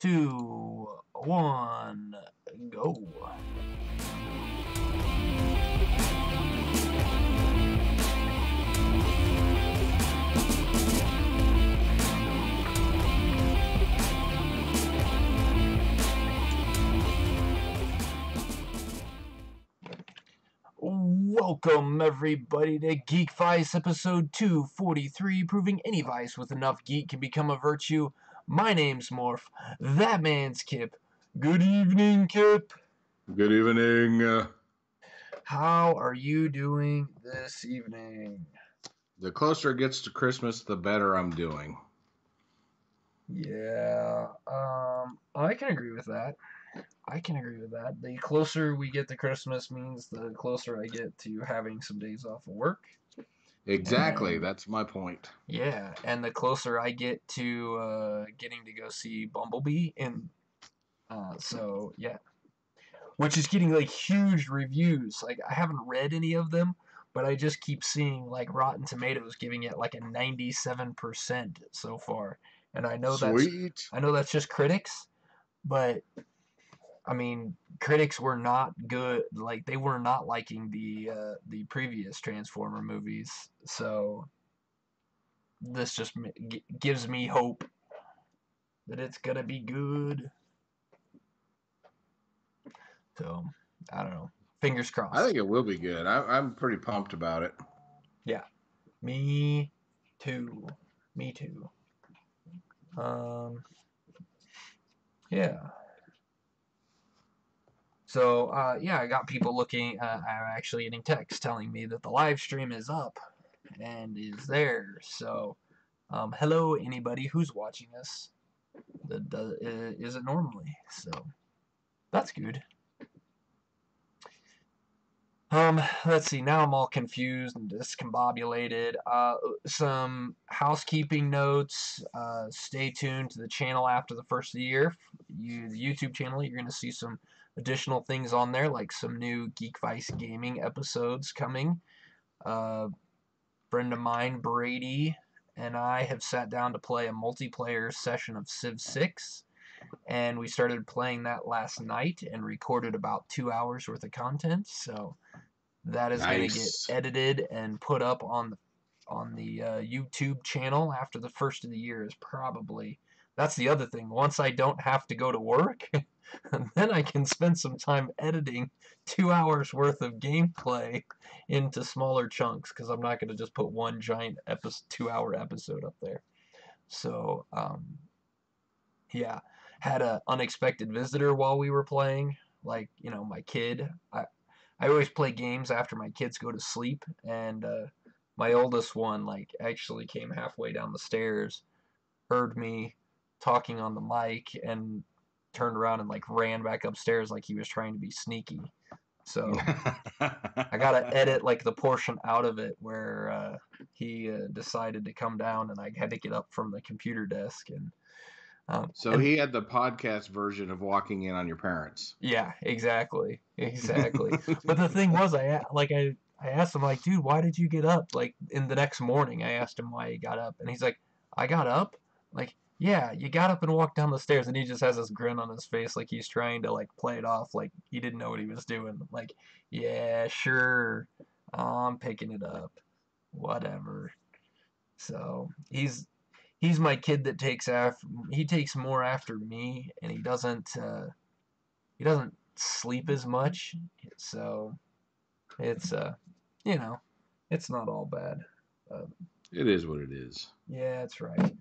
2, 1, go. Welcome everybody to Geekvice episode 243, proving any vice with enough geek can become a virtue. My name's Morph, that man's Kip. Good evening, Kip. Good evening. How are you doing this evening? The closer it gets to Christmas, the better I'm doing. Yeah, I can agree with that. The closer we get to Christmas means the closer I get to having some days off of work. Exactly, And that's my point. yeah, and the closer I get to getting to go see Bumblebee, and so yeah, which is getting like huge reviews. Like I haven't read any of them, but I just keep seeing like Rotten Tomatoes giving it like a 97% so far, and Sweet. I know that's just critics, but I mean critics were not good. Like they were not liking the previous Transformer movies, so this just gives me hope that it's gonna be good. So I don't know. Fingers crossed. I think it will be good. I'm pretty pumped about it. Yeah, me too. Me too. Yeah. So yeah, I got people looking. I'm actually getting texts telling me that the live stream is up and is there. So hello, anybody who's watching us that is it normally. So that's good. Let's see, now I'm all confused and discombobulated. Some housekeeping notes. Stay tuned to the channel after the first of the year. The YouTube channel, you're going to see some additional things on there, like some new Geekvice gaming episodes coming. Friend of mine, Brady, and I have sat down to play a multiplayer session of Civ 6. And we started playing that last night and recorded about 2 hours worth of content. So that is going to get edited and put up on the YouTube channel after the first of the year is probably. That's the other thing. Once I don't have to go to work, then I can spend some time editing 2 hours worth of gameplay into smaller chunks because I'm not going to just put one giant 2-hour episode up there. So, yeah, had an unexpected visitor while we were playing. Like, you know, my kid. I always play games after my kids go to sleep, and my oldest one like actually came halfway down the stairs, heard me talking on the mic, and turned around and like ran back upstairs like he was trying to be sneaky. So I gotta edit like the portion out of it where he decided to come down, and I had to get up from the computer desk and. So he had the podcast version of walking in on your parents. Yeah, exactly. But the thing was, I asked him like, dude, why did you get up? Like in the next morning, I asked him why he got up, and he's like, I got up. Like, yeah, you got up and walked down the stairs, and he just has this grin on his face, like he's trying to like play it off, like he didn't know what he was doing. I'm like, yeah, sure, I'm picking it up, whatever. So he's my kid that takes more after me, and he doesn't sleep as much, so it's you know, it's not all bad. It is what it is. Yeah, that's right.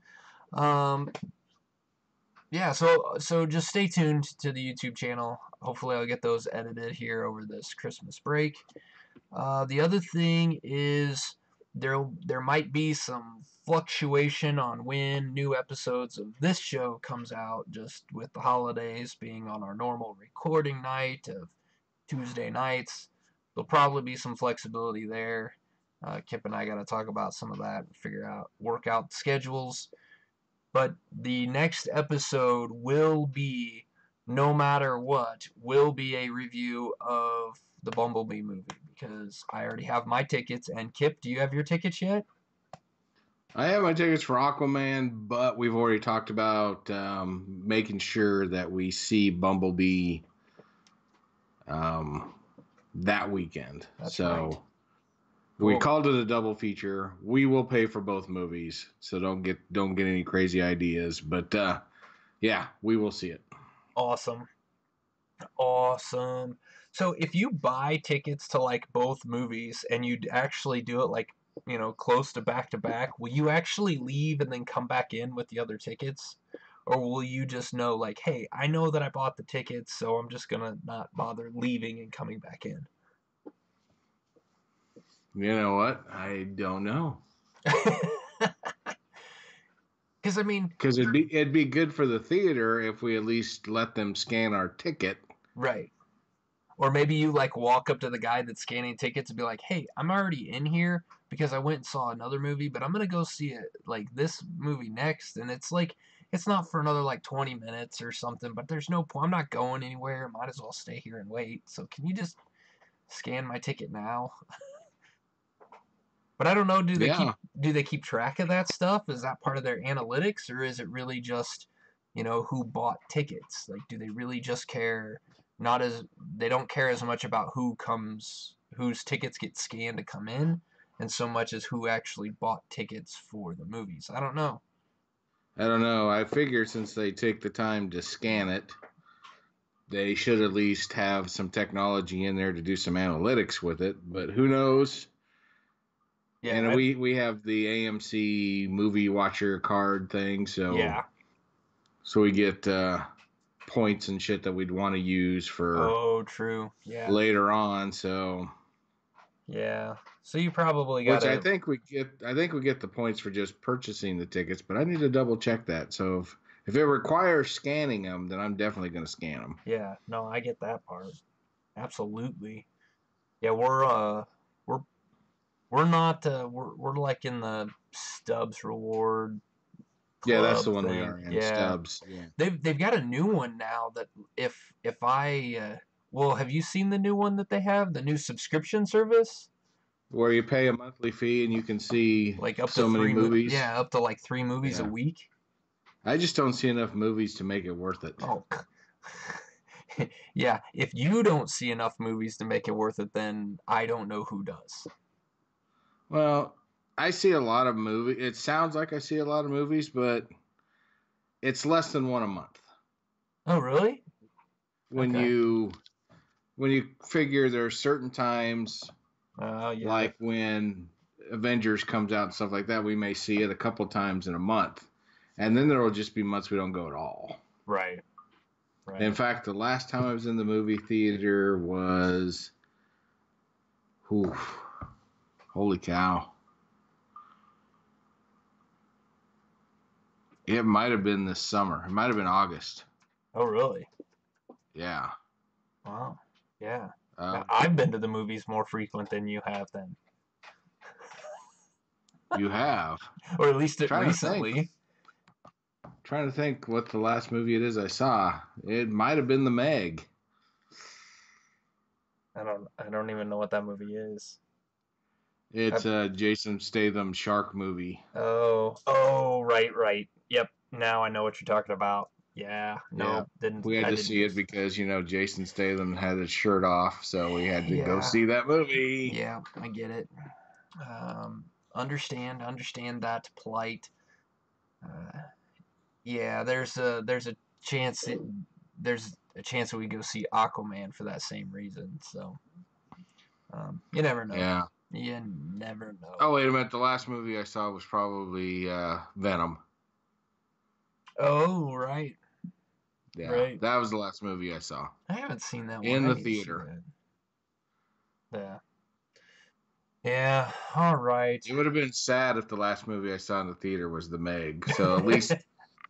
Yeah, so just stay tuned to the YouTube channel. Hopefully I'll get those edited here over this Christmas break. The other thing is there might be some fluctuation on when new episodes of this show comes out, just with the holidays being on our normal recording night of Tuesday nights. There'll probably be some flexibility there. Kip and I got to talk about some of that and work out schedules. But the next episode will be, no matter what, will be a review of the Bumblebee movie, because I already have my tickets. And Kip, do you have your tickets yet? I have my tickets for Aquaman, but we've already talked about making sure that we see Bumblebee that weekend. That's So right. we Cool. called it a double feature. We will pay for both movies, so don't get any crazy ideas. But yeah, we will see it. Awesome. Awesome. So if you buy tickets to like both movies and you actually do it like, close to back, will you actually leave and then come back in with the other tickets? Or will you just know like, hey, I know that I bought the tickets, so I'm just gonna not bother leaving and coming back in? You know what? I don't know. Because I mean, Because it'd be good for the theater if we at least let them scan our ticket. right. Or maybe you like walk up to the guy that's scanning tickets and be like, "Hey, I'm already in here because I went and saw another movie, but I'm gonna go see it like this movie next." And it's like it's not for another like 20 minutes or something, but there's no point. I'm not going anywhere. Might as well stay here and wait. So can you just scan my ticket now? But I don't know. Yeah, Do they keep track of that stuff? Is that part of their analytics, or is it really just who bought tickets? Like, do they really just care? Not as They don't care as much about whose tickets get scanned to come in, and so much as who actually bought tickets for the movies. I don't know. I don't know. I figure since they take the time to scan it, they should at least have some technology in there to do some analytics with it. But who knows? And Yeah, we have the AMC movie watcher card thing, yeah. so we get points and shit that we'd want to use for Oh, true. Yeah, later on. So yeah. So you probably which gotta. I think we get the points for just purchasing the tickets, but I need to double check that. So if it requires scanning them, then I'm definitely going to scan them. Yeah, no, I get that part. Absolutely. Yeah, we're we're not we're like in the Stubbs reward Yeah, that's club the one we thing. are in. Yeah. Stubs. Yeah. They've got a new one now that if I well, have you seen the new one that they have? The new subscription service? Where you pay a monthly fee and you can see Like up to so many movies. up to like 3 movies a Yeah. week. I just don't see enough movies to make it worth it. Oh. Yeah, if you don't see enough movies to make it worth it, then I don't know who does. Well, I see a lot of movies. It sounds like I see a lot of movies, but it's less than one a month. Oh, really? When Okay. you figure there are certain times, Oh, yeah. like when Avengers comes out and stuff like that, we may see it a couple times in a month, and then there will just be months we don't go at all. Right. In Right. fact, the last time I was in the movie theater was, whew, holy cow, it might have been this summer. It might have been August. Oh, really? Yeah. Wow. Yeah. Now, Um, I've been to the movies more frequent than you have then. you have. Or at least it Trying to think. recently. Trying to think what the last movie it is I saw. It might have been The Meg. I don't even know what that movie is. It's I've, a Jason Statham shark movie. right. Yep. Now I know what you're talking about. Yeah. Yeah. No, didn't We had I to didn't see it use. because, Jason Statham had his shirt off, so we had to go Yeah. see that movie. Yeah, I get it. Understand that plight. Uh, yeah, there's a chance that we go see Aquaman for that same reason. So you never know. Yeah. You never know. Oh, wait a minute. The last movie I saw was probably Venom. Oh, right, Yeah. right. That was the last movie I saw I haven't seen that one. in I the need to see theater. that. Yeah. Yeah. All right. It would have been sad if the last movie I saw in the theater was The Meg. So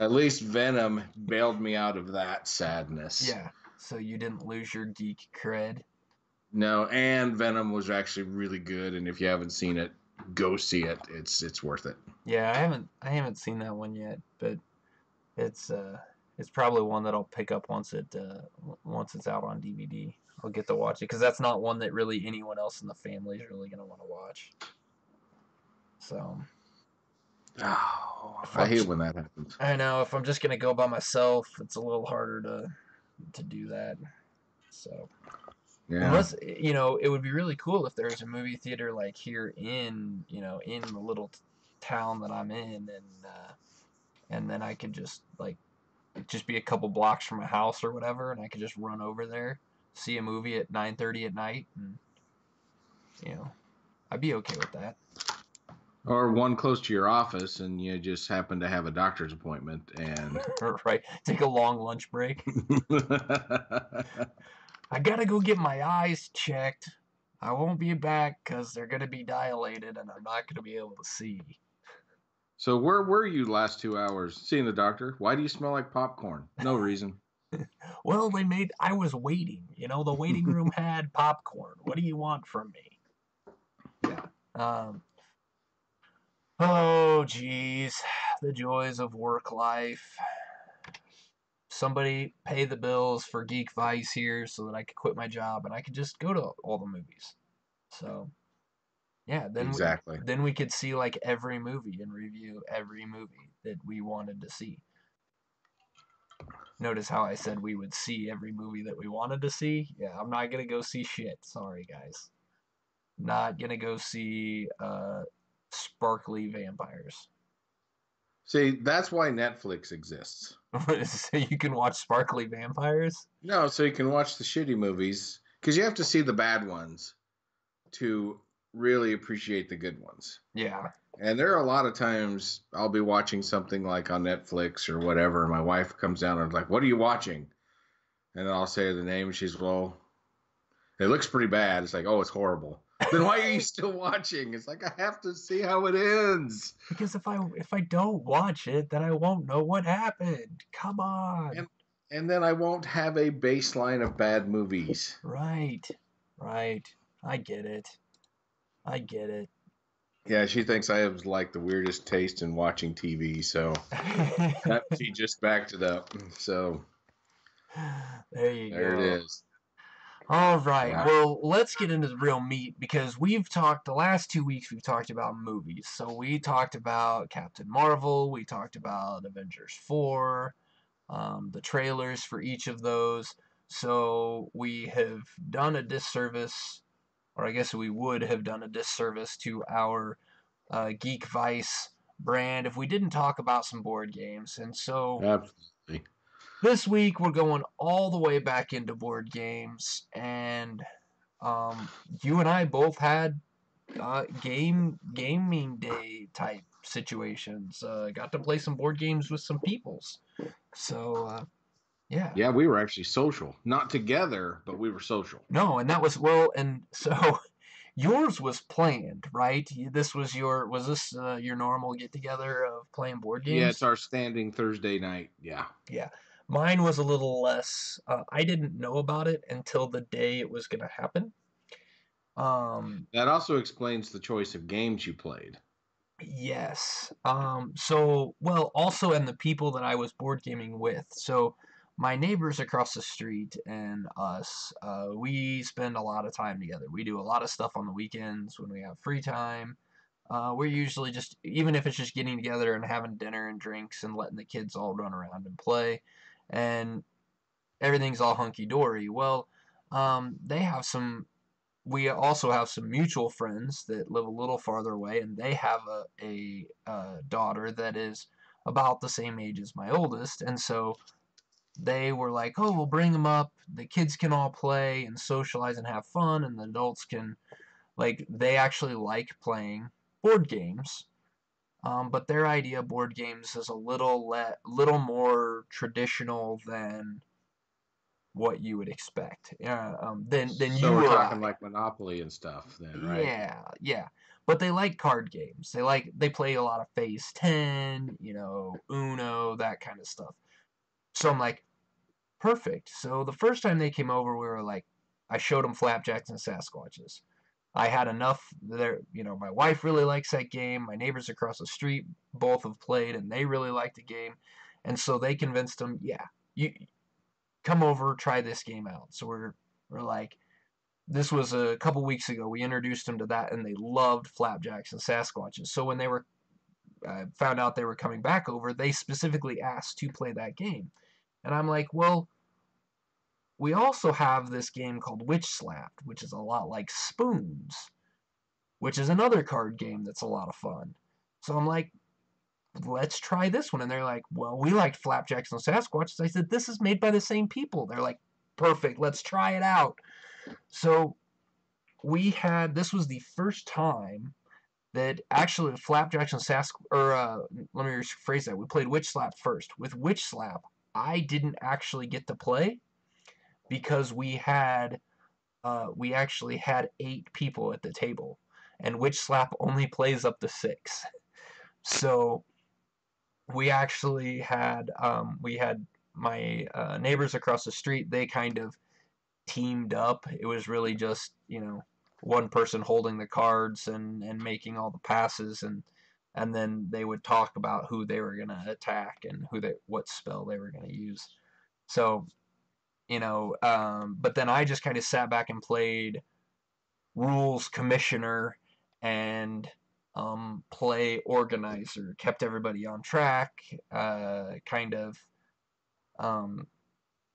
at least Venom bailed me out of that sadness. Yeah. So you didn't lose your geek cred. No, and Venom was actually really good, and if you haven't seen it, go see it. It's worth it. Yeah, I haven't seen that one yet, but it's it's probably one that I'll pick up once it's out on DVD. I'll get to watch it because that's not one that really anyone else in the family is really gonna want to watch. So Oh, If I I'm, hate when that happens. I know if I'm just gonna go by myself, it's a little harder to do that. So Yeah. unless it would be really cool if there was a movie theater like here in in the little town that I'm in, and then I could just like just be a couple blocks from my house or whatever, and I could just run over there, see a movie at 9:30 at night, and you know I'd be okay with that. Or one close to your office, and you just happen to have a doctor's appointment, and Right, take a long lunch break. I gotta go get my eyes checked. I won't be back because they're gonna be dilated, and I'm not gonna be able to see. So where were you last 2 hours? Seeing the doctor? Why do you smell like popcorn? No reason. Well, I was waiting. The waiting room had popcorn. What do you want from me? Yeah. Oh, geez. The joys of work life. Somebody pay the bills for Geekvice here so that I could quit my job and I could just go to all the movies. So, yeah, Exactly. then we could see like every movie and review every movie that we wanted to see. Notice how I said we would see every movie that we wanted to see? Yeah, I'm not gonna go see shit. Sorry, guys. Not gonna go see sparkly vampires. See, that's why Netflix exists. So you can watch sparkly vampires? No, so you can watch the shitty movies because you have to see the bad ones to really appreciate the good ones. Yeah. And there are a lot of times I'll be watching something like on Netflix or whatever, and my wife comes down and is like, "What are you watching?" And then I'll say the name, and she's, "Well, it looks pretty bad." It's like, "Oh, it's horrible." Then why are you still watching? It's like I have to see how it ends. Because if I don't watch it, then I won't know what happened. Come on. And and then I won't have a baseline of bad movies. Right. Right. I get it. I get it. Yeah, she thinks I have like the weirdest taste in watching TV, so that she just backed it up. So There you there it go. is. All right. Yeah. Well, let's get into the real meat because we've talked the last 2 weeks. We've talked about movies. So we talked about Captain Marvel. We talked about Avengers 4. The trailers for each of those. So we have done a disservice, or I guess we would have done a disservice to our Geek Vice brand if we didn't talk about some board games. And so Absolutely. this week we're going all the way back into board games, and you and I both had gaming day type situations. Got to play some board games with some peoples. So yeah. Yeah, we were actually social. Not together, but we were social. No, and that was well, and so yours was planned, right? Was this your normal get together of playing board Yeah, it's games? our standing Thursday night. Yeah. Yeah, mine was a little less. I didn't know about it until the day it was gonna happen. Um, That also explains the choice of games you played. yes. Also, and the people that I was board gaming with. So my neighbors across the street and us, we spend a lot of time together. We do a lot of stuff on the weekends when we have free time. We're usually just, even if it's just getting together and having dinner and drinks and letting the kids all run around and play, and everything's all hunky dory. Well, they have some. We also have some mutual friends that live a little farther away, and they have a daughter that is about the same age as my oldest, and so they were like, "Oh, we'll bring them up. The kids can all play and socialize and have fun, and the adults can like they actually like playing board games." But their idea of board games is a little more traditional than what you would expect. Than So you we're or talking I. like Monopoly and stuff then, right? Yeah, yeah. But they like card games. They play a lot of Phase 10, Uno, that kind of stuff. So I'm like, perfect. So the first time they came over, we were like, I showed them Flapjacks and Sasquatches. I had enough there, my wife really likes that game. My neighbors across the street both have played and they really like the game. And so they convinced them, yeah, you come over, try this game out. So we're like, this was a couple weeks ago. We introduced them to that, and they loved Flapjacks and Sasquatches. So when they were found out they were coming back over, they specifically asked to play that game. And I'm like, well, we also have this game called Witch Slapped, which is a lot like Spoons, which is another card game that's a lot of fun. So I'm like, let's try this one. And they're like, well, we liked Flapjacks and Sasquatches. I said, this is made by the same people. They're like, perfect, let's try it out. So this was the first time that actually Flapjacks and let me rephrase that. We played Witch Slap first. With Witch Slap, I didn't actually get to play because we actually had 8 people at the table, and Witch Slap only plays up to 6. So we actually had my neighbors across the street. They kind of teamed up. It was really just one person holding the cards and making all the passes, and then they would talk about who they were gonna attack and what spell they were gonna use. So but then I just kind of sat back and played rules commissioner and play organizer, kept everybody on track, kind of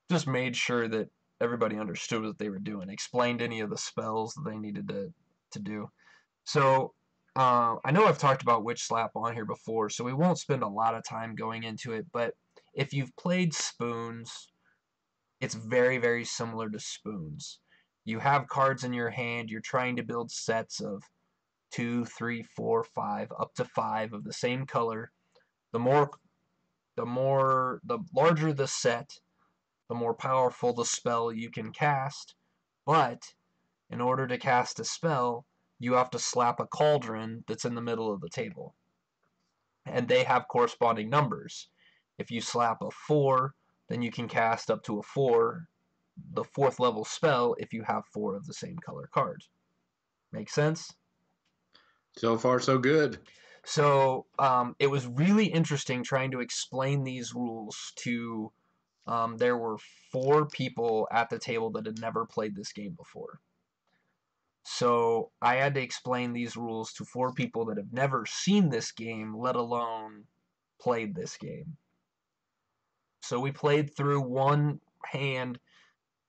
just made sure that everybody understood what they were doing, explained any of the spells that they needed to do. So I know I've talked about Witch Slap on here before, so we won't spend a lot of time going into it, but if you've played Spoons, it's very, very similar to Spoons. You have cards in your hand, you're trying to build sets of 2, 3, 4, 5, up to 5 of the same color. The larger the set, the more powerful the spell you can cast. But in order to cast a spell, you have to slap a cauldron that's in the middle of the table. And they have corresponding numbers. If you slap a 4, then you can cast up to a 4, the 4th level spell, if you have 4 of the same color cards. Make sense? So far, so good. So it was really interesting trying to explain these rules to. There were 4 people at the table that had never played this game before. So I had to explain these rules to 4 people that have never seen this game, let alone played this game. So we played through one hand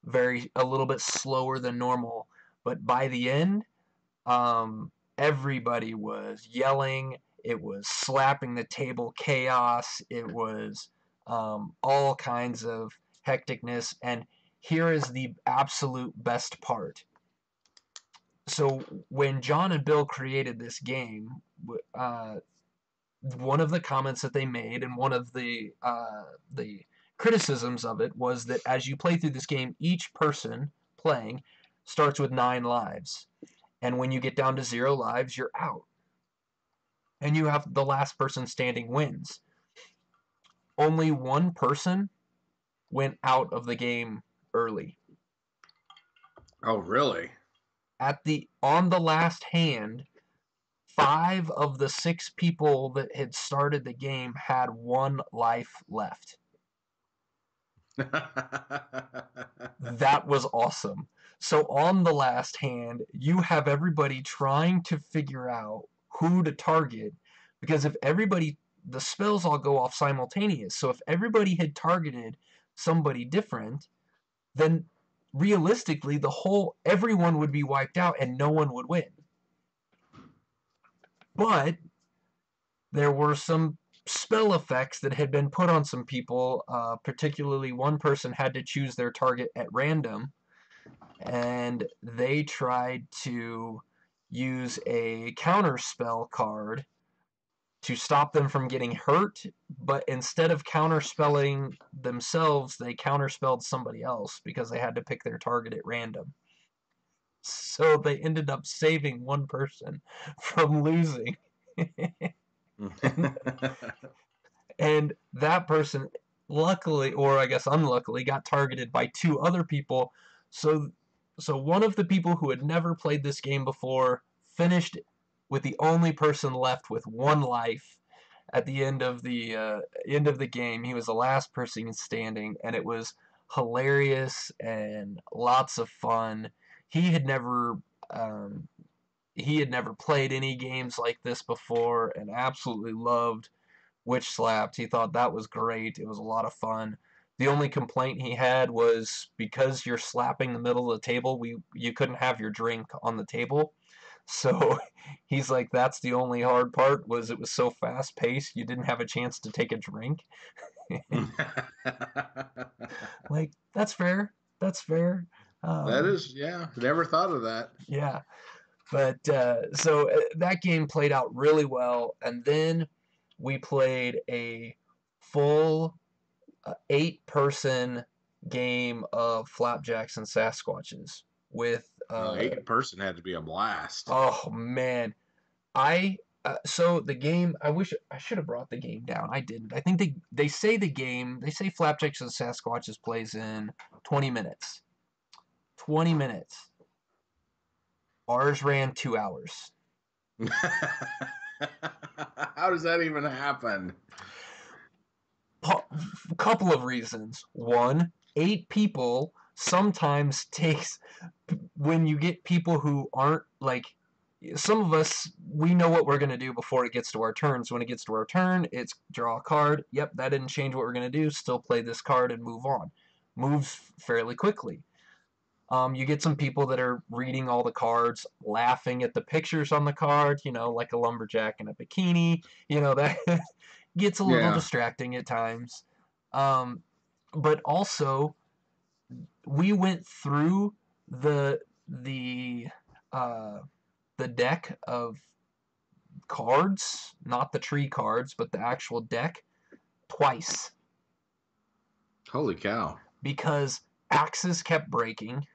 a little bit slower than normal, but by the end, everybody was yelling. It was slapping the table chaos. It was all kinds of hecticness. And here is the absolute best part. So when John and Bill created this game, one of the comments that they made and one of the criticisms of it was that as you play through this game, each person playing starts with 9 lives. And when you get down to 0 lives, you're out. And you have the last person standing wins. Only one person went out of the game early. Oh, really? On the last hand, 5 of the 6 people that had started the game had 1 life left. That was awesome. So on the last hand, you have everybody trying to figure out who to target, because the spells all go off simultaneous. So if everybody had targeted somebody different, then realistically everyone would be wiped out and no one would win. But there were some spell effects that had been put on some people, particularly one person had to choose their target at random, and they tried to use a counterspell card to stop them from getting hurt, but instead of counterspelling themselves, they counterspelled somebody else because they had to pick their target at random. So they ended up saving one person from losing. And that person, luckily, or I guess unluckily, got targeted by 2 other people. So one of the people who had never played this game before finished with the only person left with 1 life at the end of the game. He was the last person standing, and it was hilarious and lots of fun. He had never he had never played any games like this before and absolutely loved Witch Slapped. He thought that was great. It was a lot of fun. The only complaint he had was because you're slapping the middle of the table, you couldn't have your drink on the table. So he's like, that's the only hard part, was it was so fast paced you didn't have a chance to take a drink. Like, that's fair. That's fair. That Um, is, yeah. Never thought of that. yeah. But so that game played out really well. And then we played a full 8-person game of Flapjacks and Sasquatches with 8 person had to be a blast. oh man, I so the game, I wish I should have brought the game down. I didn't. I think they say they say Flapjacks and Sasquatches plays in 20 minutes. 20 minutes. Ours ran 2 hours. How does that even happen? Couple of reasons. One, 8 people sometimes takes, when you get people who aren't like, some of us, we know what we're going to do before it gets to our turn. So when it gets to our turn, it's draw a card. Yep, that didn't change what we're going to do. Still play this card and move on. Moves fairly quickly. You get some people that are reading all the cards, laughing at the pictures on the card, like a lumberjack in a bikini. That gets a little Yeah. distracting at times. But also, we went through the the uh, the deck of cards, not the tree cards, but the actual deck, twice, Holy cow. because axes kept breaking,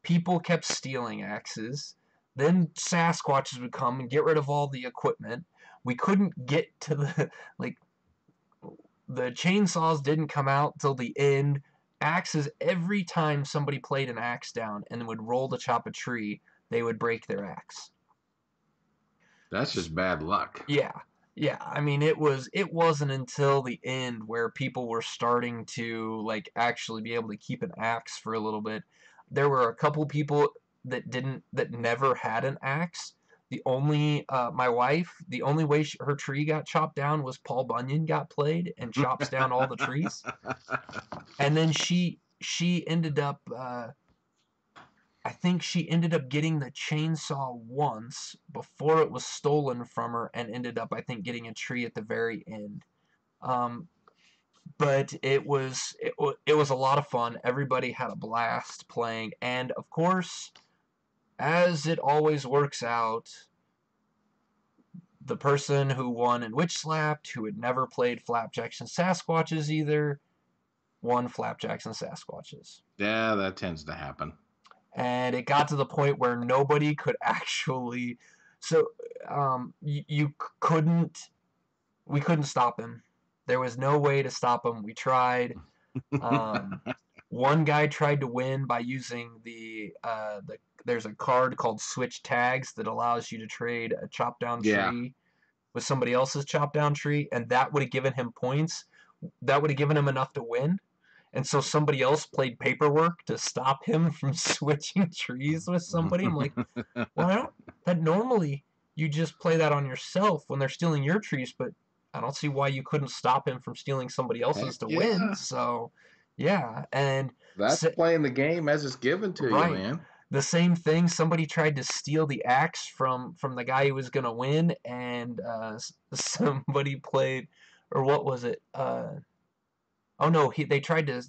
people kept stealing axes. Then Sasquatches would come and get rid of all the equipment. We couldn't get to like the chainsaws didn't come out till the end. Axes, every time somebody played an axe down and would roll to chop a tree, they would break their axe. That's just bad luck. Yeah. Yeah, I mean it wasn't until the end where people were starting to like actually be able to keep an axe for a little bit. There were a couple people that never had an axe. The only my wife, the only way her tree got chopped down was Paul Bunyan got played and chops down all the trees. And then she ended up I think she ended up getting the chainsaw once before it was stolen from her, and ended up, I think, getting a tree at the very end. Um, but it was a lot of fun. Everybody had a blast playing, and of course, as it always works out, the person who won in Witch Slapped, who had never played Flapjacks and Sasquatches either, won Flapjacks and Sasquatches. Yeah, that tends to happen. And it got to the point where nobody could actually, so you couldn't, we couldn't stop him. There was no way to stop him. We tried. One guy tried to win by using there's a card called Switch Tags that allows you to trade a chop down Yeah. tree with somebody else's chop down tree, and that would have given him points. That would have given him enough to win. And so somebody else played paperwork to stop him from switching trees with somebody. I'm like, well, I don't, that normally you just play that on yourself when they're stealing your trees, but I don't see why you couldn't stop him from stealing somebody else's Heck to win. yeah. So, yeah, and That's playing the game as it's given to you, right, man. the same thing. Somebody tried to steal the axe from the guy who was gonna win, and somebody played, or what was it? Oh no, they tried to.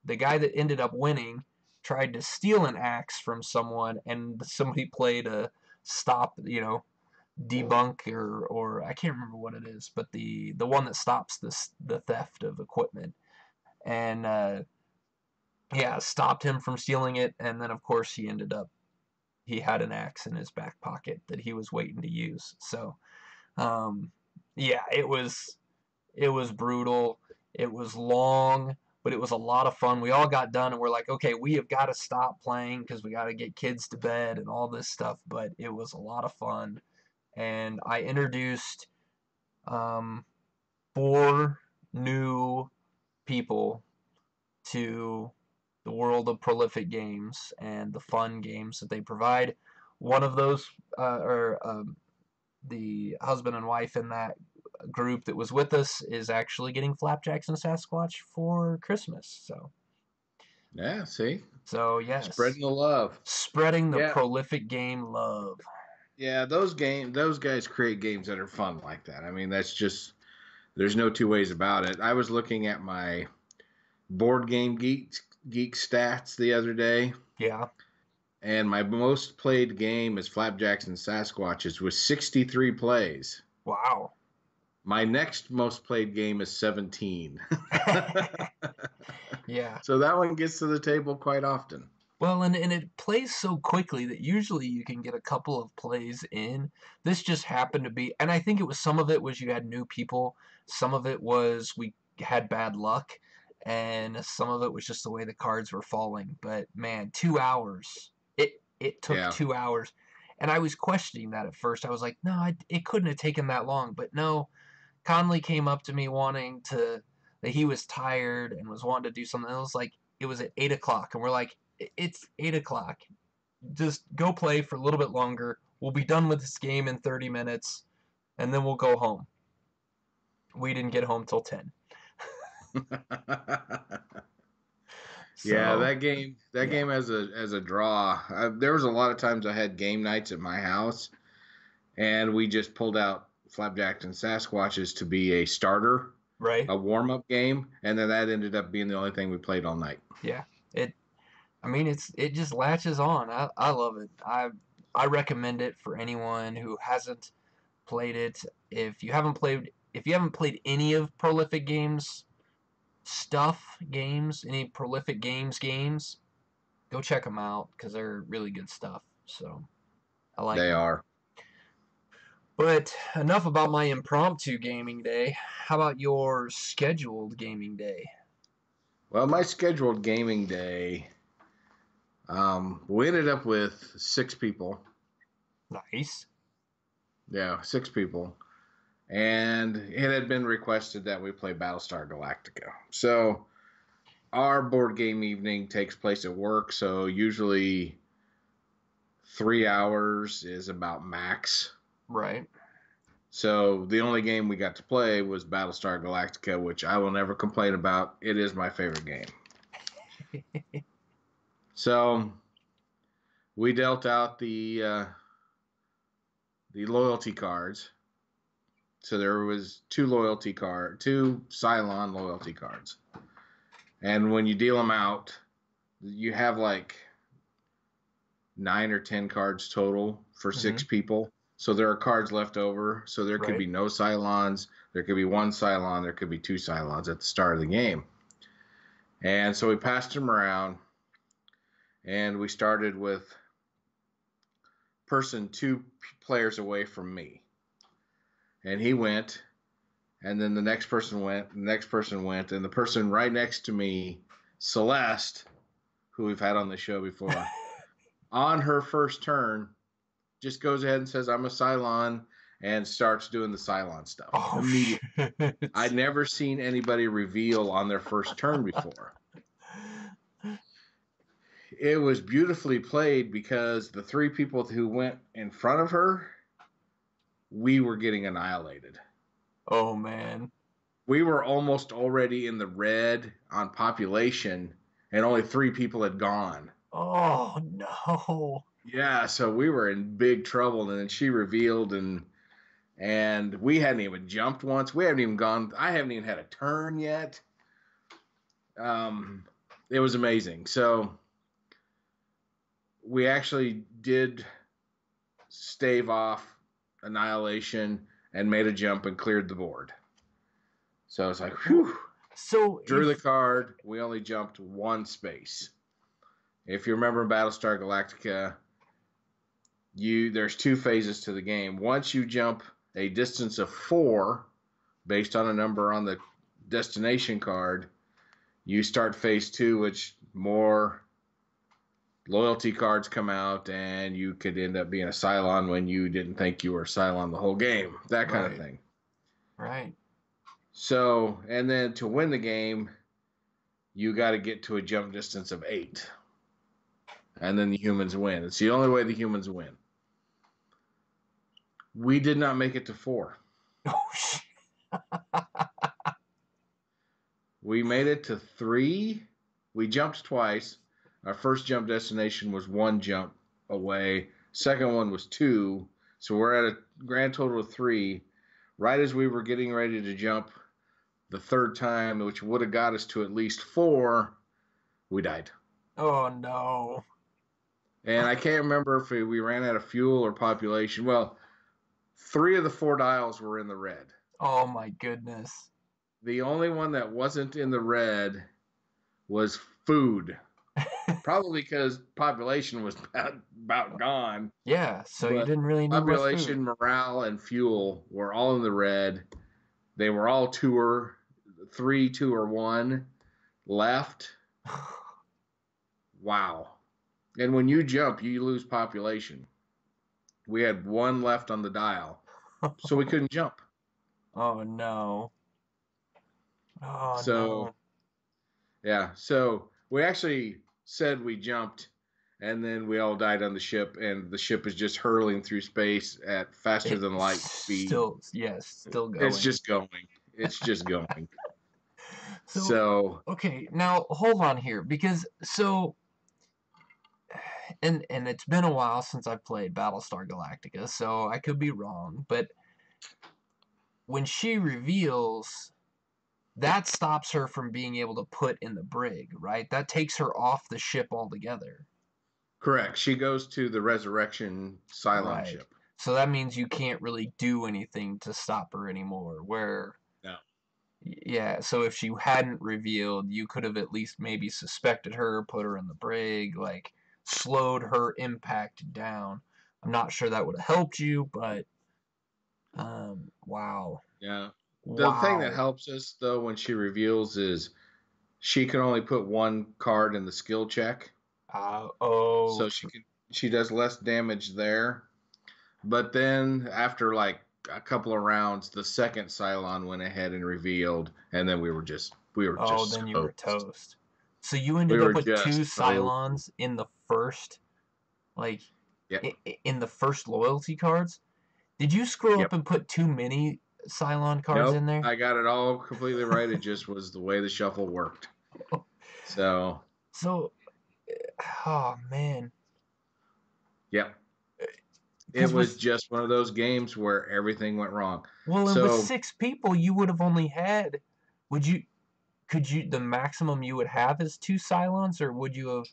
The guy that ended up winning tried to steal an axe from someone, and somebody played a stop, debunk, or I can't remember what it is, but the one that stops the theft of equipment, and yeah, stopped him from stealing it, and then of course he had an axe in his back pocket that he was waiting to use. So yeah, it was brutal. It was long, but it was a lot of fun. We all got done and we're like, okay, we have got to stop playing because we got to get kids to bed and all this stuff. But it was a lot of fun. And I introduced 4 new people to the world of prolific games and the fun games that they provide. one of those, or the husband and wife in that group that was with us is actually getting Flapjacks and Sasquatch for Christmas. Yeah, see? So yes, Spreading the love. spreading the Yeah. prolific game love. Yeah, those guys create games that are fun like that. I mean, that's just there's no two ways about it. I was looking at my board game geek stats the other day, Yeah. and my most played game is Flapjacks and Sasquatches with 63 plays. Wow. My next most played game is 17. Yeah. So that one gets to the table quite often. Well, and it plays so quickly that usually you can get a couple of plays in. This just happened to be, and I think it was some of it was you had new people, some of it was we had bad luck, and some of it was just the way the cards were falling. But man, 2 hours. It took Yeah. 2 hours, and I was questioning that at first. I was like, no, it couldn't have taken that long. But no, Conley came up to me wanting to that he was tired and was wanting to do something. It was like it was at 8 o'clock, and we're like, it's 8 o'clock. Just go play for a little bit longer. We'll be done with this game in 30 minutes, and then we'll go home. We didn't get home till 10. Yeah, So that yeah, game as a draw. There was a lot of times I had game nights at my house, and we just pulled out Flapjacks and Sasquatches to be a starter, right, a warm up game, and then that ended up being the only thing we played all night. yeah. I mean, it just latches on. I love it. I recommend it for anyone who hasn't played it. If you haven't played any of Prolific Games any Prolific games, go check them out because they're really good stuff. So I like They them. are. But enough about my impromptu gaming day. How about your scheduled gaming day? Well, my scheduled gaming day, we ended up with 6 people. Nice. Yeah, 6 people. And it had been requested that we play Battlestar Galactica. So our board game evening takes place at work. So usually 3 hours is about max. Right. So the only game we got to play was Battlestar Galactica, which I will never complain about. It is my favorite game. So we dealt out the loyalty cards. So there was two Cylon loyalty cards, and when you deal them out, you have like 9 or 10 cards total for 6 people. So there are cards left over. So there could Right. be no Cylons. There could be one Cylon. There could be 2 Cylons at the start of the game. And so we passed them around, and we started with person 2 players away from me. And he went, and then the next person went, the next person went, and the person right next to me, Celeste, who we've had on the show before, on her first turn, just goes ahead and says, I'm a Cylon, and starts doing the Cylon stuff immediately. Shit. I'd never seen anybody reveal on their first turn before. It was beautifully played because the 3 people who went in front of her, we were getting annihilated. Oh man. We were almost already in the red on population, and only 3 people had gone. Oh no. Yeah, so we were in big trouble, and then she revealed, and we hadn't even jumped once. We haven't even gone. I haven't even had a turn yet. It was amazing. So we actually did stave off annihilation and made a jump and cleared the board. So it's like, whew. So Drew the card. We only jumped 1 space. If you remember in Battlestar Galactica, there's 2 phases to the game. Once you jump a distance of 4, based on a number on the destination card, you start phase 2, which more loyalty cards come out, and you could end up being a Cylon when you didn't think you were a Cylon the whole game. That kind of thing. Right. So, and then to win the game, you got to get to a jump distance of 8. And then the humans win. It's the only way the humans win. We did not make it to 4. Oh, shit. We made it to 3. We jumped twice. Our first jump destination was 1 jump away. Second one was 2. So we're at a grand total of 3. Right as we were getting ready to jump the third time, which would have got us to at least 4, we died. Oh, no. And I can't remember if we ran out of fuel or population. Well, 3 of the 4 dials were in the red. Oh, my goodness. The only one that wasn't in the red was food. Probably because population was about gone. Yeah, so you But didn't really need much food. population, morale, and fuel were all in the red. They were all 3, 2, or 1 left. Wow. And when you jump, you lose population. We had 1 left on the dial, so we couldn't jump. Oh, no. Oh, So, no. yeah. So we actually said we jumped, and then we all died on the ship, and the ship is just hurling through space at faster than light speed. Still going. It's just going. It's just going. So, okay, now hold on here, because and it's been a while since I've played Battlestar Galactica, so I could be wrong, but when she reveals, that stops her from being able to put in the brig, right? That takes her off the ship altogether. Correct. She goes to the Resurrection Cylon ship. So that means you can't really do anything to stop her anymore, No. Yeah, so if she hadn't revealed, you could have at least maybe suspected her, put her in the brig, like, slowed her impact down. I'm not sure that would have helped you, but, wow. Yeah. The Wow. thing that helps us, though, when she reveals is she can only put 1 card in the skill check. So she does less damage there. But then after like a couple of rounds, the second Cylon went ahead and revealed, and then we were just then you were toast. So you ended up with 2 Cylons in the first, like, in the first loyalty cards? Did you screw up and put too many Cylon cards in there? I got it all completely right. It just was the way the shuffle worked. So, oh man. Yep. It was just one of those games where everything went wrong. Well, and with 6 people, you would have only had. The maximum you would have is 2 Cylons, or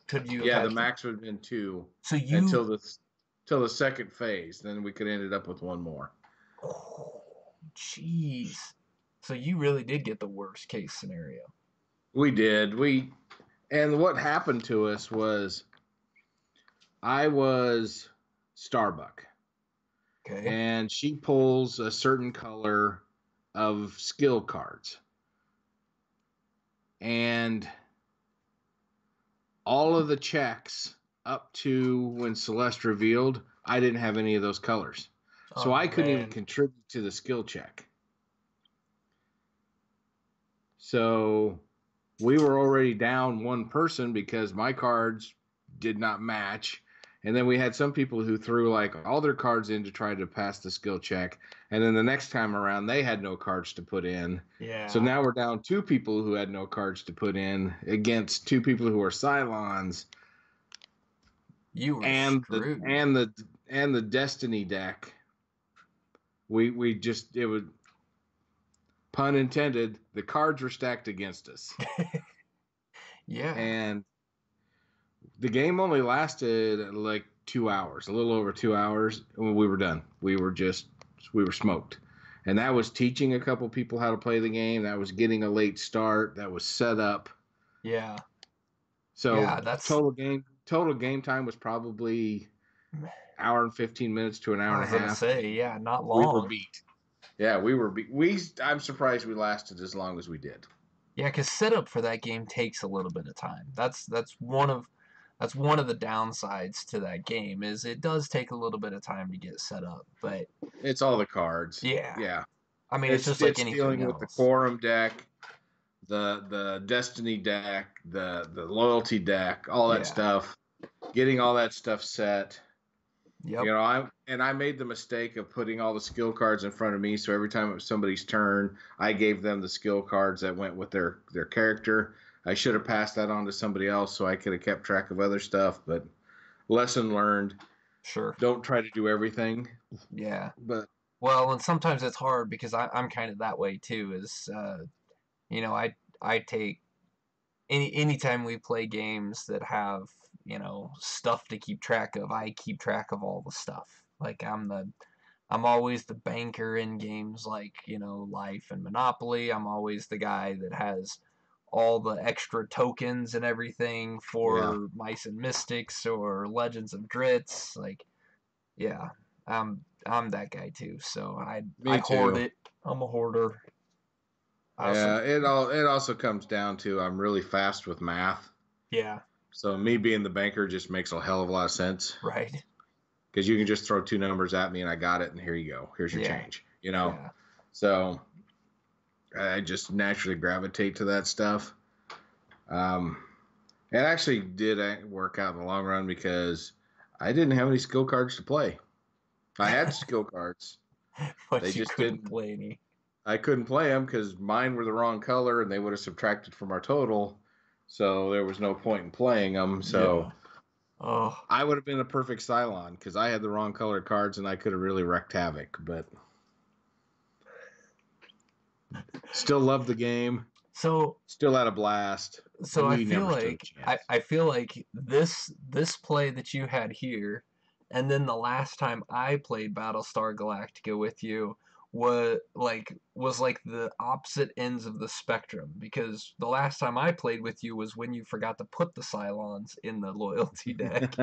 could you have? Yeah, the max would have been 2. So until the second phase, then we could have ended up with 1 more. Oh, jeez. So you really did get the worst case scenario. We did. And what happened to us was I was Starbuck. Okay. And she pulls a certain color of skill cards. And all of the checks up to when Celeste revealed, I didn't have any of those colors. So I couldn't even contribute to the skill check. So we were already down 1 person because my cards did not match. And then we had some people who threw like all their cards in to try to pass the skill check. And then the next time around, they had no cards to put in. Yeah. So now we're down 2 people who had no cards to put in against 2 people who are Cylons. You were screwed. And the Destiny deck. It was, pun intended, the cards were stacked against us. Yeah. And the game only lasted like 2 hours, a little over 2 hours, and we were done. We were smoked. And that was teaching a couple people how to play the game. That was getting a late start. That was set up. Yeah. So total game time was probably hour and 15 minutes to an hour and a half. I was gonna say, yeah, not long. We were beat. Yeah, we were beat. I'm surprised we lasted as long as we did. Yeah, because setup for that game takes a little bit of time. That's one of the downsides to that game, is it does take a little bit of time to get set up, but it's all the cards. Yeah. I mean, it's just like anything dealing else. With the quorum deck, the Destiny deck, the loyalty deck, all that stuff. Getting all that stuff set. Yep. I made the mistake of putting all the skill cards in front of me. So every time it was somebody's turn, I gave them the skill cards that went with their character. I should have passed that on to somebody else so I could have kept track of other stuff. But lesson learned. Sure. Don't try to do everything. Yeah. But Well, and sometimes it's hard because I'm kind of that way too. I take anytime we play games that have stuff to keep track of, I keep track of all the stuff. Like I'm always the banker in games like Life and Monopoly. I'm always the guy that has all the extra tokens and everything yeah, for Mice and Mystics or Legends of Dritz. Like, yeah, I'm that guy too. So I me hoard too. it. I'm a hoarder. I also Yeah, it also comes down to I'm really fast with math. yeah, So me being the banker just makes a hell of a lot of sense right. because you can just throw two numbers at me and I got it and here you go. Here's your Yeah, change. You know. yeah. So I just naturally gravitate to that stuff. Um, it actually did work out in the long run because I didn't have any skill cards to play. I had skill cards. They But you just couldn't didn't. play any. I couldn't play them because mine were the wrong color and they would have subtracted from our total. So there was no point in playing them. Yeah. So Oh, I would have been a perfect Cylon because I had the wrong colored cards and I could have really wrecked havoc. But still loved the game. so Still had a blast. I We feel never stood a like chance. I feel like this play that you had here, and then the last time I played Battlestar Galactica with you was like the opposite ends of the spectrum because the last time I played with you was when you forgot to put the Cylons in the loyalty deck,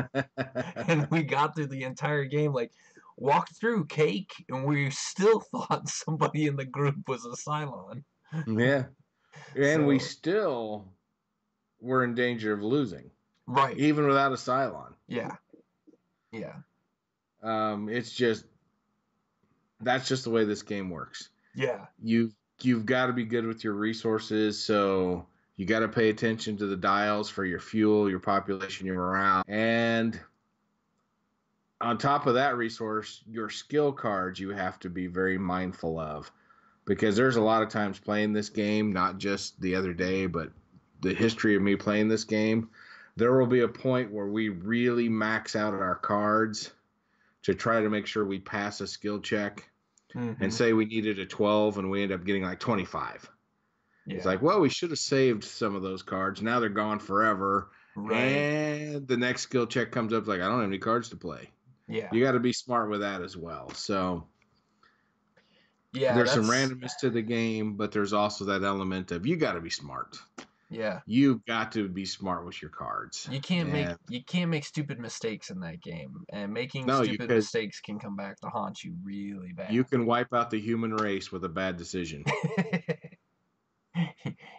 and we got through the entire game like walked through cake, and we still thought somebody in the group was a Cylon. Yeah. And we So still were in danger of losing, right, even without a Cylon. yeah, yeah. It's just that's just the way this game works. Yeah. You've got to be good with your resources, so you got to pay attention to the dials for your fuel, your population, your morale, and on top of that resource, your skill cards you have to be very mindful of because there's a lot of times playing this game, not just the other day, but the history of me playing this game. There will be a point where we really max out our cards to try to make sure we pass a skill check and Mm-hmm. say we needed a 12 and we end up getting like 25. It's Yeah. like, well, we should have saved some of those cards. Now they're gone forever. Right. And the next skill check comes up like, I don't have any cards to play. Yeah. You got to be smart with that as well. So Yeah, there's some that's randomness to the game, but there's also that element of you got to be smart. yeah. You've got to be smart with your cards. And You can't make stupid mistakes in that game. And making no, you stupid because mistakes can come back to haunt you really you bad. can wipe out the human race with a bad decision.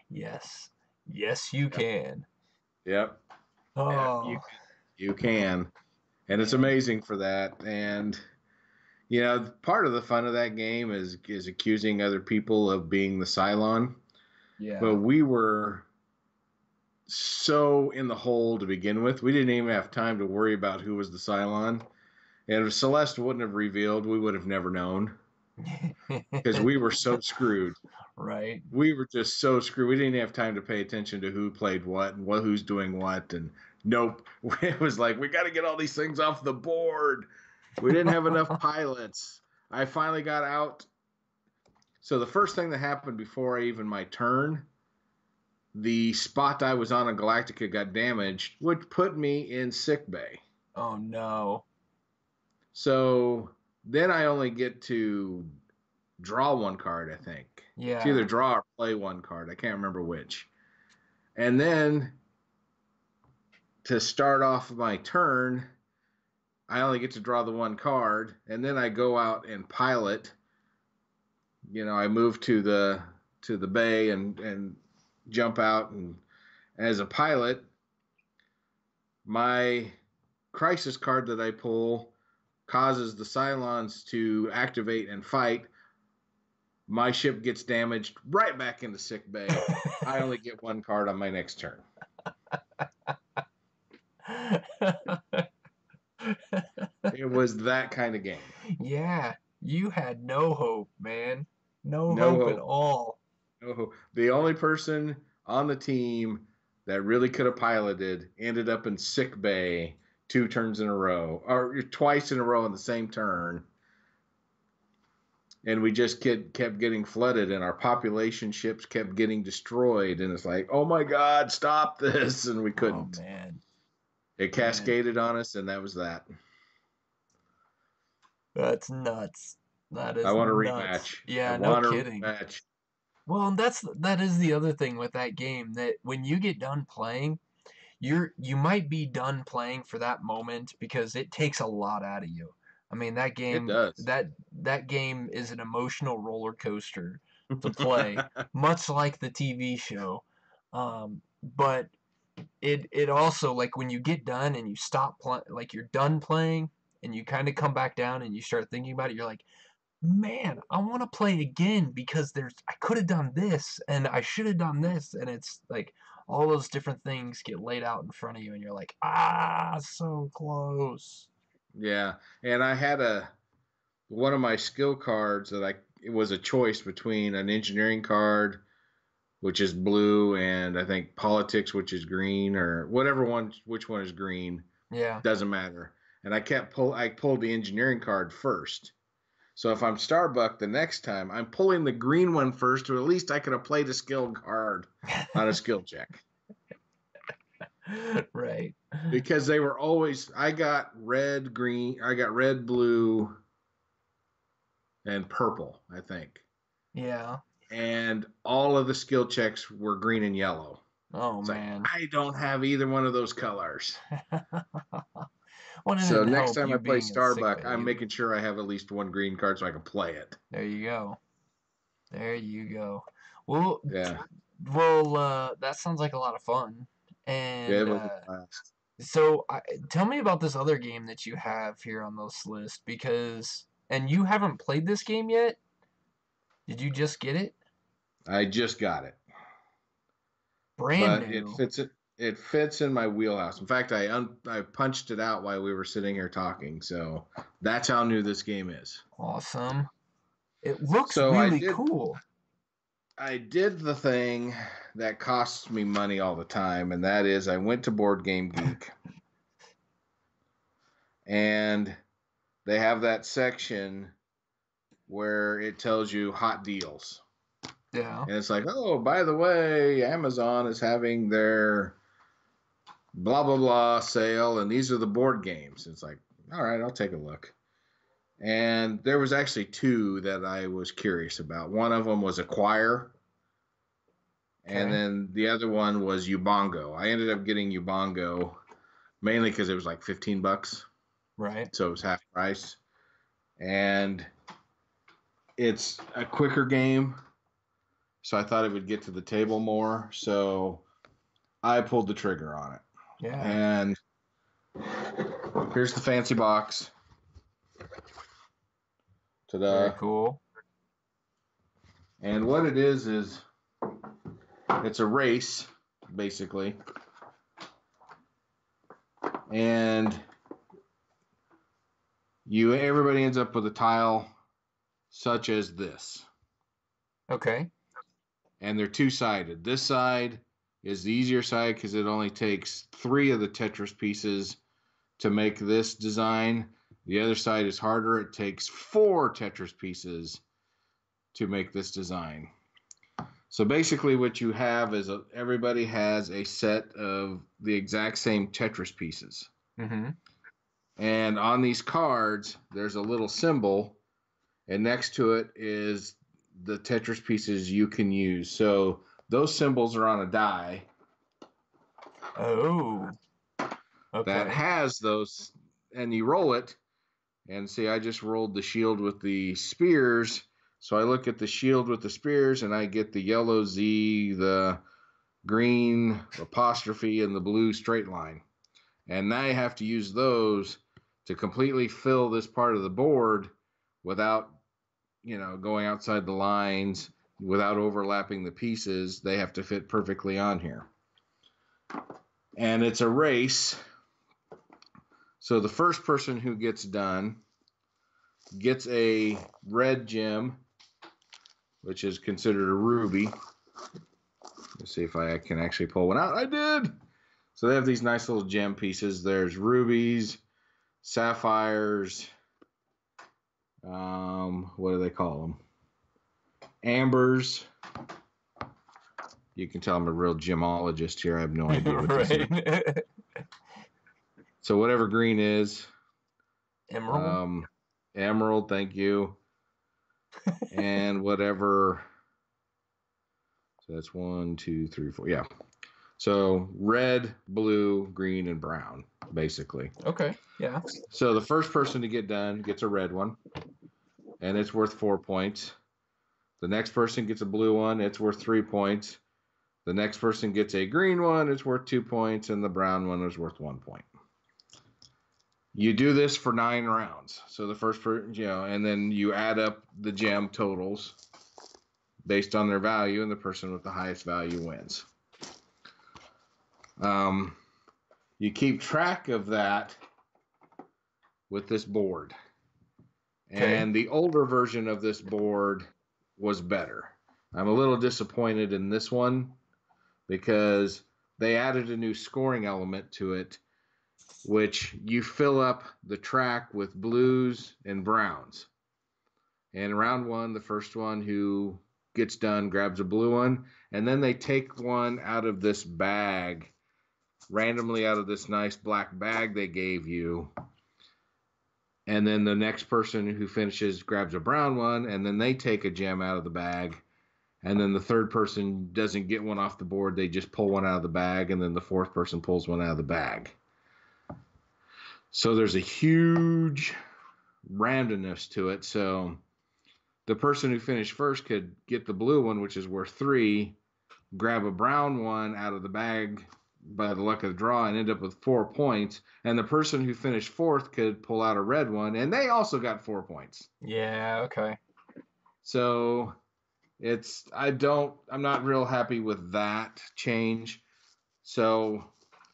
Yes. Yes, you Yep. can. Yep. Yep. Oh, You can. And it's man. amazing for that. And part of the fun of that game is accusing other people of being the Cylon. But Yeah. we were so in the hole to begin with. We didn't even have time to worry about who was the Cylon. And if Celeste wouldn't have revealed, we would have never known because we were so screwed. Right. We were just so screwed. We didn't have time to pay attention to who played what and who's doing what. And nope, it was like we got to get all these things off the board. We didn't have enough pilots. I finally got out. So the first thing that happened before my turn, the spot I was on in Galactica got damaged, which put me in sick bay. Oh no. So then I only get to draw one card, I think. It's either Yeah. draw or play one card. I can't remember which. And then to start off my turn, I only get to draw the one card. And then I go out and pilot. I move to the bay and jump out. And as a pilot, my crisis card that I pull causes the Cylons to activate and fight. My ship gets damaged right back into sick bay. I only get one card on my next turn. was that kind of game. Yeah, you had no hope, man. No No hope at hope. all. No hope. The only person on the team that really could have piloted ended up in sick bay 2 turns in a row, or twice in a row in the same turn. And we just kept getting flooded, and our population ships kept getting destroyed. And it's like, oh my God, stop this! And we Oh couldn't. man, It man, cascaded on us, and that was that. that's nuts. That I is want a nuts. rematch. I Yeah, no want a kidding. rematch. Well, and that is the other thing with that game, that when you get done playing, you might be done playing for that moment because it takes a lot out of you. I mean, It does. that game is an emotional roller coaster to play, much like the TV show. But it also, like, when you get done and you stop playing, like you're done playing and you kind of come back down and you start thinking about it, you're like, man, I want to play again because I could have done this and I should have done this, and it's like all those different things get laid out in front of you and you're like, so close. Yeah, and I had one of my skill cards it was a choice between an engineering card, which is blue, and I think politics, which is green, or whatever one, which one is green, Yeah. doesn't matter. And I pulled the engineering card first. So if I'm Starbuck the next time, I'm pulling the green one first, or at least I could have played a skill card on a skill check. Right. Because they were always, I got red, blue, and purple, I think. Yeah. And all of the skill checks were green and yellow. Oh It's like, man. I don't have either one of those colors. Well, it So didn't next help time you I play being in sick Starbuck, bay I'm either. making sure I have at least one green card so I can play it. There you go. There you go. Well, Yeah. that sounds like a lot of fun. Yeah, And it was a blast. so, tell me about this other game that you have here on this list, because, and you haven't played this game yet? Did you just get it? I just got it. Brand But new. it fits in my wheelhouse. In fact, I punched it out while we were sitting here talking. So that's how new this game is. Awesome. It looks So really cool. I did the thing that costs me money all the time, and that is I went to Board Game Geek, and they have that section where it tells you hot deals. Yeah. And it's like, oh, by the way, Amazon is having their blah, blah, blah sale, and these are the board games. It's like, all right, I'll take a look. And there was actually 2 that I was curious about. One of them was Acquire, and Okay. then the other one was Ubongo. I ended up getting Ubongo mainly because it was like $15, Right. so it was half price. And it's a quicker game, so I thought it would get to the table more. So I pulled the trigger on it. Yeah. And here's the fancy box. Very Ta-da. cool. And what it is it's a race, basically. And everybody ends up with a tile such as this. Okay. And they're 2-sided. This side is the easier side because it only takes 3 of the Tetris pieces to make this design. The other side is harder. It takes 4 Tetris pieces to make this design. So basically what you have is everybody has a set of the exact same Tetris pieces. Mm-hmm. And on these cards, there's a little symbol, and next to it is the Tetris pieces you can use. So those symbols are on a die Oh. that Okay. has those, and you roll it, and see, I just rolled the shield with the spears. So I look at the shield with the spears, and I get the yellow Z, the green apostrophe, and the blue straight line. And now you have to use those to completely fill this part of the board without, going outside the lines, without overlapping the pieces. They have to fit perfectly on here. And it's a race. So the first person who gets done gets a red gem, which is considered a ruby. Let's see if I can actually pull one out. I did! So they have these nice little gem pieces. There's rubies, sapphires, what do they call them? Ambers. You can tell I'm a real gemologist here. I have no idea what this is. Right. So whatever green is. Emerald. Emerald, thank you. And whatever. So that's 1, 2, 3, 4. Yeah. So red, blue, green, and brown, basically. Okay. Yeah. So the first person to get done gets a red one, and it's worth 4 points. The next person gets a blue one, it's worth 3 points. The next person gets a green one, it's worth 2 points, and the brown one is worth 1 point. You do this for 9 rounds. So the first person, and then you add up the gem totals based on their value, and the person with the highest value wins. You keep track of that with this board. Okay. And the older version of this board was better. I'm a little disappointed in this one because they added a new scoring element to it, which you fill up the track with blues and browns. And round 1, the first one who gets done grabs a blue one, and then they take one out of this bag, randomly out of this nice black bag they gave you. And then the next person who finishes grabs a brown one, and then they take a gem out of the bag. And then the third person doesn't get one off the board. They just pull one out of the bag, and then the fourth person pulls one out of the bag. So there's a huge randomness to it. So the person who finished first could get the blue one, which is worth 3, grab a brown one out of the bag by the luck of the draw and end up with 4 points. And the person who finished fourth could pull out a red one, and they also got 4 points. Yeah. Okay. So I'm not real happy with that change. So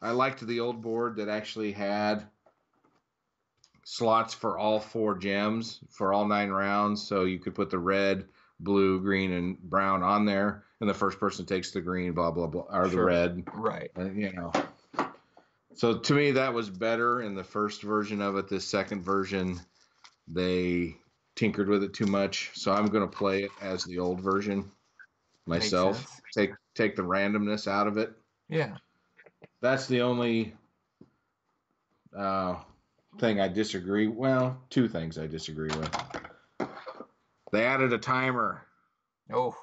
I liked the old board that actually had slots for all 4 gems for all 9 rounds. So you could put the red, blue, green, and brown on there, and the first person takes the green, blah, blah, blah, or the red. Right. So to me, that was better in the first version of it. This second version, they tinkered with it too much. So I'm going to play it as the old version myself. Take the randomness out of it. Yeah. That's the only thing I disagree. Well, 2 things I disagree with. They added a timer. Oh.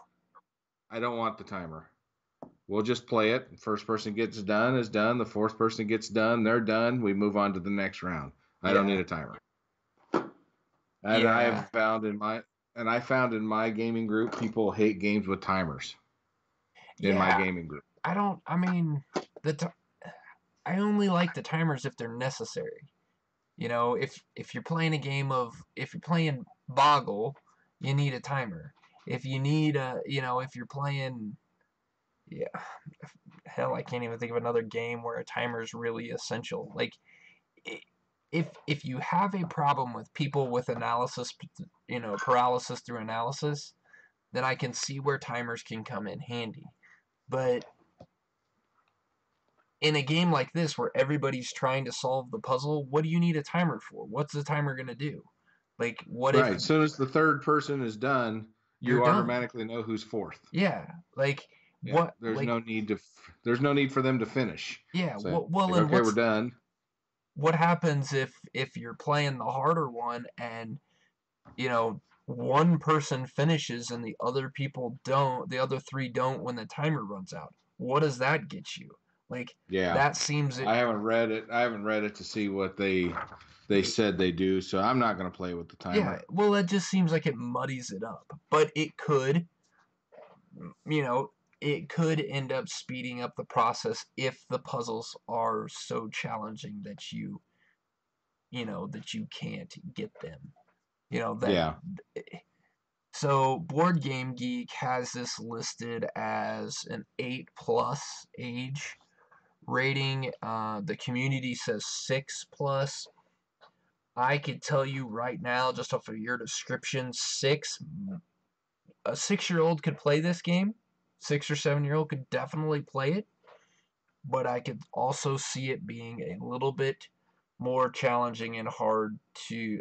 I don't want the timer. We'll just play it. First person gets done is done. The fourth person gets done. They're done. We move on to the next round. I don't need a timer. And I have found in my gaming group, people hate games with timers. In my gaming group. I only like the timers if they're necessary. If you're playing if you're playing Boggle, you need a timer. If you need if you're playing, hell, I can't even think of another game where a timer is really essential. Like, if you have a problem with people with analysis, paralysis through analysis, then I can see where timers can come in handy. But in a game like this where everybody's trying to solve the puzzle, what do you need a timer for? What's the timer going to do? Like, what if... As soon as the third person is done, you automatically know who's fourth. Yeah, like... what? There's no need for them to finish. Yeah, so, okay, we're done. What happens if you're playing the harder one and, one person finishes and the other people don't, the other 3 don't when the timer runs out? What does that get you? Like, that seems... I haven't read it to see what they said they do, so I'm not going to play with the timer. Yeah, well, it just seems like it muddies it up. But it could, it could end up speeding up the process if the puzzles are so challenging that you can't get them. So Board Game Geek has this listed as an 8+ age rating. The community says 6+. I could tell you right now, just off of your description, a 6-year-old could play this game. 6 or 7-year-old could definitely play it, but I could also see it being a little bit more challenging and hard to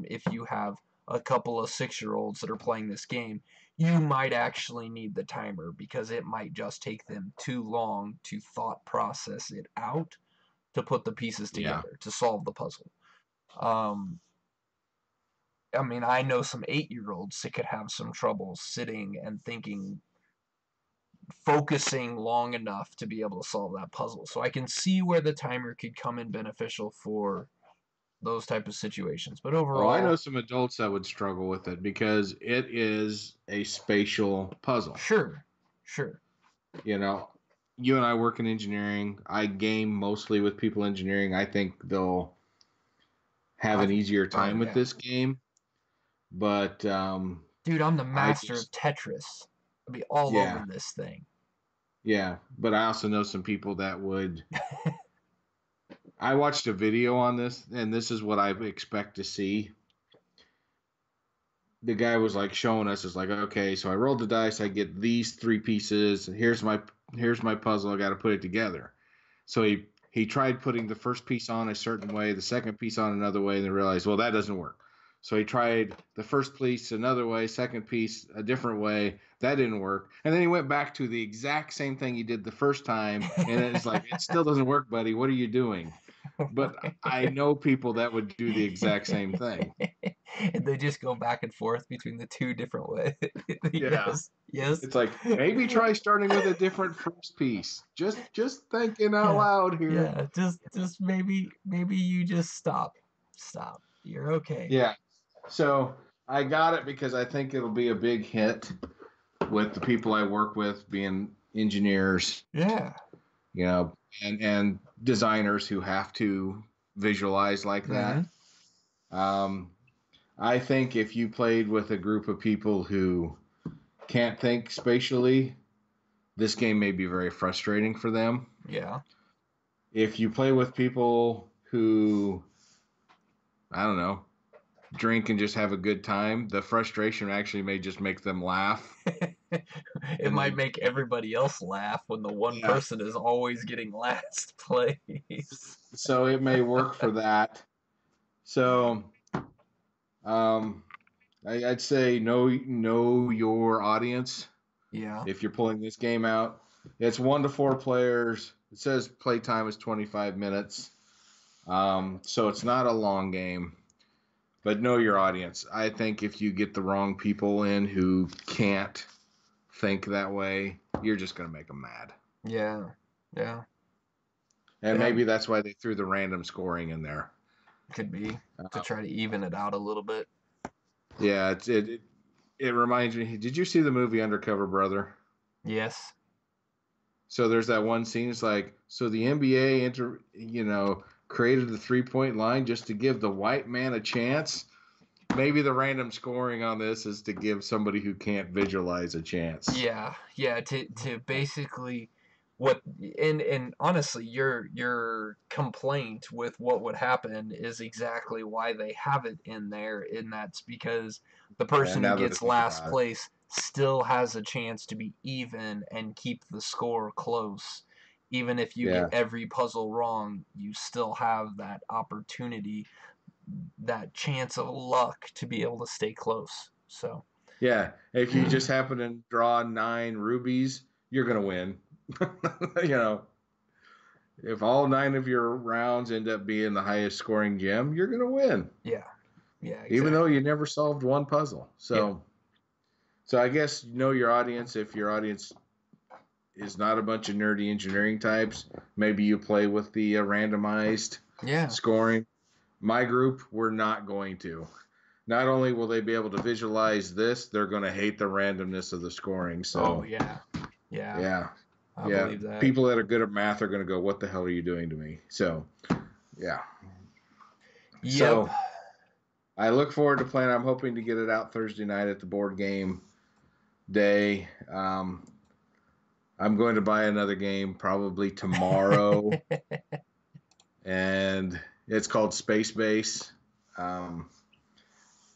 if you have a couple of 6-year-olds that are playing this game. You might actually need the timer because it might just take them too long to thought process it out to put the pieces Yeah. together to solve the puzzle. Um, I mean, I know some 8-year-olds that could have some trouble sitting and thinking, focusing long enough to be able to solve that puzzle. So I can see where the timer could come in beneficial for those type of situations. But Oh, I know overall, some adults that would struggle with it because it is a spatial puzzle. sure, sure. You know, you and I work in engineering. I game mostly with people engineering. I think they'll have an I've, easier oh time with yeah, this game. But dude, I'm the I master of just, Tetris. I'll be all yeah, over this thing. yeah. But I also know some people that would. I watched a video on this, and this is what I expect to see. The guy was like showing us, it's like, okay, so I rolled the dice, I get these three pieces. Here's my puzzle. I got to put it together. So he tried putting the first piece on a certain way, the second piece on another way, and then realized, well, that doesn't work. So he tried the first piece another way, second piece a different way. That didn't work. And then he went back to the exact same thing he did the first time. And it's like, it still doesn't work, buddy. What are you doing? But I know people that would do the exact same thing. And they just go back and forth between the two different ways. Yeah. Yes, yes. It's like maybe try starting with a different first piece. Just thinking out Yeah, loud here. yeah. Just maybe you just stop. You're okay. Yeah. So I got it because I think it'll be a big hit with the people I work with, being engineers, Yeah. you know, and designers who have to visualize like Hmm. that. Um, I think if you played with a group of people who can't think spatially, this game may be very frustrating for them. Yeah. If you play with people who, I don't know, drink and just have a good time, the frustration actually may just make them laugh. It And might then, make everybody else laugh when the one yeah, person is always getting last place. so it may work for that. So, um, I'd say know your audience Yeah. if you're pulling this game out. It's 1 to 4 players. It says playtime is 25 minutes. So it's not a long game, but know your audience. I think if you get the wrong people in who can't think that way, you're just going to make them mad. Yeah. Yeah. And Yeah. maybe that's why they threw the random scoring in there. Could be to Uh, try to even it out a little bit. yeah, it reminds me. Did you see the movie Undercover Brother? Yes. So there's that one scene. It's like, so the NBA created the 3-point line just to give the white man a chance. Maybe the random scoring on this is to give somebody who can't visualize a chance. Yeah. Yeah. To basically what and honestly, your complaint with what would happen is exactly why they have it in there, and that's because the And person who now that I gets think last about it, place still has a chance to be even and keep the score close. Even if you get yeah, every puzzle wrong, you still have that opportunity, that chance of luck to be able to stay close. So, yeah. If you just happen to draw 9 rubies, you're gonna win. you know, if all 9 of your rounds end up being the highest scoring gem, you're gonna win, yeah, yeah, even though exactly. you never solved one puzzle. Yeah, So I guess know your audience. If your audience is not a bunch of nerdy engineering types, maybe you play with the randomized yeah. scoring. My group, we're not going to. Not only will they be able to visualize this, they're going to hate the randomness of the scoring. Oh, So, yeah, yeah. yeah. I Yeah. believe that. People that are good at math are going to go, what the hell are you doing to me? So, yeah. Yep. So, I look forward to playing. I'm hoping to get it out Thursday night at the board game day. I'm going to buy another game probably tomorrow, and it's called Space Base. Um,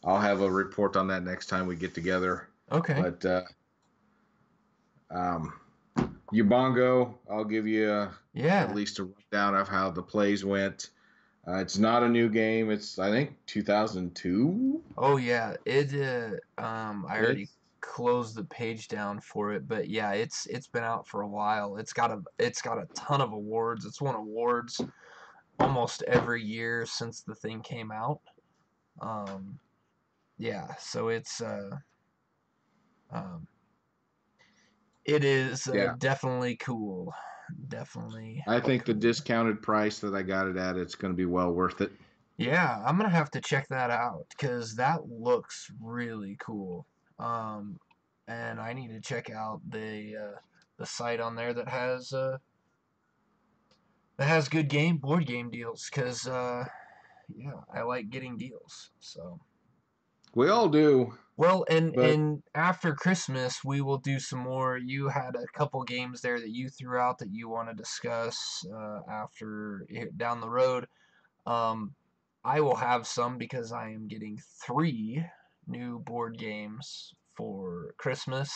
I'll have a report on that next time we get together. Okay. But um, Ubongo, I'll give you at Yeah. least a rundown of how the plays went. It's not a new game. It's I think 2002. Oh yeah. I already It's closed the page down for it, but yeah, it's been out for a while. It's got a ton of awards. It's won awards almost every year since the thing came out. Um, yeah, so um, it is yeah. definitely cool. Definitely I think the cool. discounted price that I got it at, it's going to be well worth it. Yeah, I'm gonna have to check that out because that looks really cool. Um, and I need to check out the site on there that has good board game deals because yeah, I like getting deals. So We all do, well, but and after Christmas we will do some more. You had a couple games there that you threw out that you want to discuss after down the road. Um, I will have some because I am getting 3 new board games for Christmas.